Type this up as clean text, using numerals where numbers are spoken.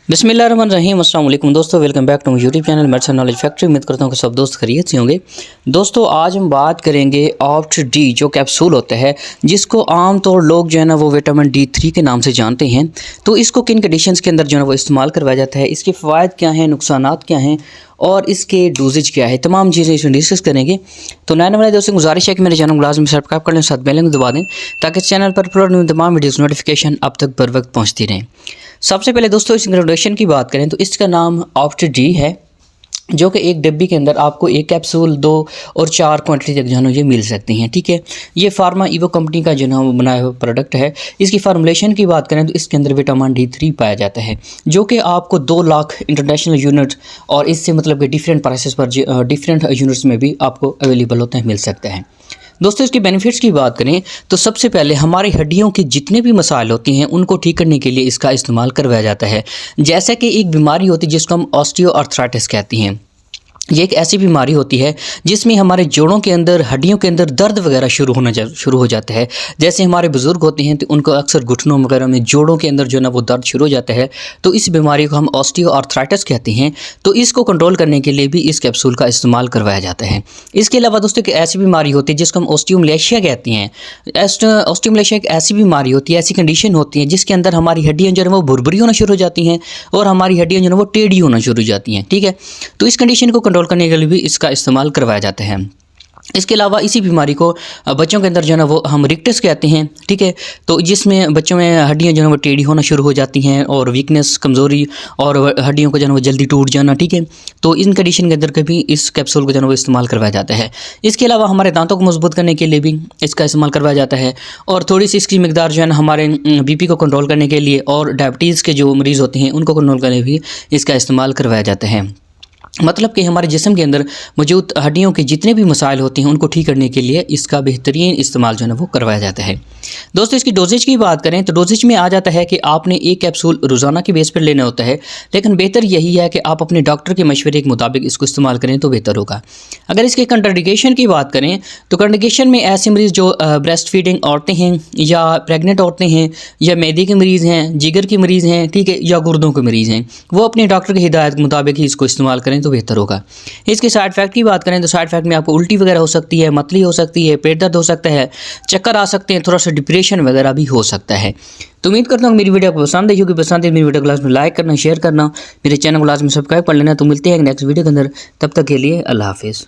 बिस्मिल्लाहिर्रहमानिर्रहीम। अस्सलाम वालेकुम दोस्तों, welcome back to my YouTube channel medicine knowledge factory. उम्मीद करता हूँ कि सब दोस्त खैरियत से होंगे। दोस्तों आज हम बात करेंगे ऑप्ट डी जो कैप्सूल होता है, जिसको आम तौर लोग जो है ना वो विटामिन D3 के नाम से जानते हैं। तो इसको किन कंडीशंस के अंदर जो है वो इस्तेमाल करवाया जाता है, इसके फ़ायदे क्या हैं, नुकसानात क्या हैं और इसके डोजेज क्या है, तमाम चीज़ें इसमें डिस्कस करेंगे। तो नए वाले दोस्तों गुजारिश है कि मेरे चैनल को लाजमी सब्सक्राइब कर लें, साथ बेल आइकन दबा दें ताकि चैनल पर अपलोड हुई तमाम वीडियोस नोटिफिकेशन अब तक बर वक्त पहुँचती रहें। सबसे पहले दोस्तों इस इंट्रोडक्शन की बात करें तो इसका नाम ऑप्ट डी है, जो कि एक डिब्बी के अंदर आपको एक कैप्सूल 2 और 4 क्वांटिटी तक जो है ये मिल सकती हैं। ठीक है, ये फार्मा इवो कंपनी का जो है वो बनाया हुआ प्रोडक्ट है। इसकी फार्मूलेशन की बात करें तो इसके अंदर विटामिन D3 पाया जाता है, जो कि आपको 2 लाख इंटरनेशनल यूनिट और इससे मतलब कि डिफरेंट प्राइसेस पर डिफरेंट यूनिट्स में भी आपको अवेलेबल होते हैं, मिल सकता है। दोस्तों इसके बेनिफिट्स की बात करें तो सबसे पहले हमारी हड्डियों के जितने भी मसाइल होती हैं उनको ठीक करने के लिए इसका इस्तेमाल करवाया जाता है। जैसे कि एक बीमारी होती है जिसको हम ऑस्टियोआर्थराइटिस कहती हैं। ये एक ऐसी बीमारी होती है जिसमें हमारे जोड़ों के अंदर, हड्डियों के अंदर दर्द वगैरह शुरू हो जाता है। जैसे हमारे बुज़ुर्ग होते हैं तो उनको अक्सर घुटनों वगैरह में, जोड़ों के अंदर जो है ना वो दर्द शुरू हो जाता है। तो इस बीमारी को हम ऑस्टियोआर्थराइटिस कहते हैं। तो इसको कंट्रोल करने के लिए भी इस कैप्सूल का इस्तेमाल करवाया जाता है। इसके अलावा दोस्तों एक ऐसी बीमारी होती है जिसको हम ऑस्टियोमलेशिया कहते हैं। ऑस्टियोमलेशिया एक ऐसी बीमारी होती है, ऐसी कंडीशन होती है जिसके अंदर हमारी हड्डियाँ जो है वो भुरभुरी होना शुरू हो जाती हैं और हमारी हड्डियाँ जो है वो टेढ़ी होना शुरू हो जाती हैं। ठीक है, तो इस कंडीशन को कंट्रोल करने के लिए भी इसका इस्तेमाल करवाया जाता है। इसके अलावा इसी बीमारी को बच्चों के अंदर जो है ना वो हम रिक्टस कहते हैं। ठीक है, तो जिसमें बच्चों में हड्डियां जो है वो टेढ़ी होना शुरू हो जाती हैं और वीकनेस, कमज़ोरी और हड्डियों को जो है वो जल्दी टूट जाना। ठीक है, तो इन कंडीशन के अंदर कभी इस कैप्सूल को जो है वो इस्तेमाल करवाया जाता है। इसके अलावा हमारे दांतों को मजबूत करने के लिए भी इसका इस्तेमाल करवाया जाता है और थोड़ी सी इसकी मकदार जो है ना हमारे BP को कंट्रोल करने के लिए और डायबिटीज़ के जो मरीज़ होते हैं उनको कंट्रोल करने भी इसका इस्तेमाल करवाया जाता है। मतलब कि हमारे जिस्म के अंदर मौजूद हड्डियों के जितने भी मसाइल होते हैं उनको ठीक करने के लिए इसका बेहतरीन इस्तेमाल जो है वो करवाया जाता है। दोस्तों इसकी डोजेज की बात करें तो डोजेज में आ जाता है कि आपने एक कैप्सूल रोज़ाना के बेस पर लेना होता है, लेकिन बेहतर यही है कि आप अपने डॉक्टर के मशवरे के मुताबिक इसको इस्तेमाल करें तो बेहतर होगा। अगर इसके कंट्राइंडिकेशन की बात करें तो कंट्राइंडिकेशन में ऐसे मरीज़ जो ब्रेस्ट फीडिंग औरतें हैं या प्रेगनेंट औरतें हैं या मैदे के मरीज़ हैं, जिगर के मरीज़ हैं, ठीक है, या गुर्दों के मरीज़ हैं, वो अपने डॉक्टर की हिदायत के मुताबिक ही इसको इस्तेमाल करें तो बेहतर होगा। इसके साइड इफेक्ट की बात करें तो साइड इफेक्ट में आपको उल्टी वगैरह हो सकती है, मतली हो सकती है, पेट दर्द हो सकता है, चक्कर आ सकते हैं, थोड़ा सा डिप्रेशन वगैरह भी हो सकता है। तो उम्मीद करता हूँ मेरी वीडियो को पसंद है। क्योंकि पसंद है मेरी वीडियो को लाजमी लाइक करना, शेयर करना, मेरे चैनल को लाजमी सब्सक्राइब कर लेना। तो मिलते हैं नेक्स्ट वीडियो के अंदर, तब तक के लिए अल्लाह हाफिज़।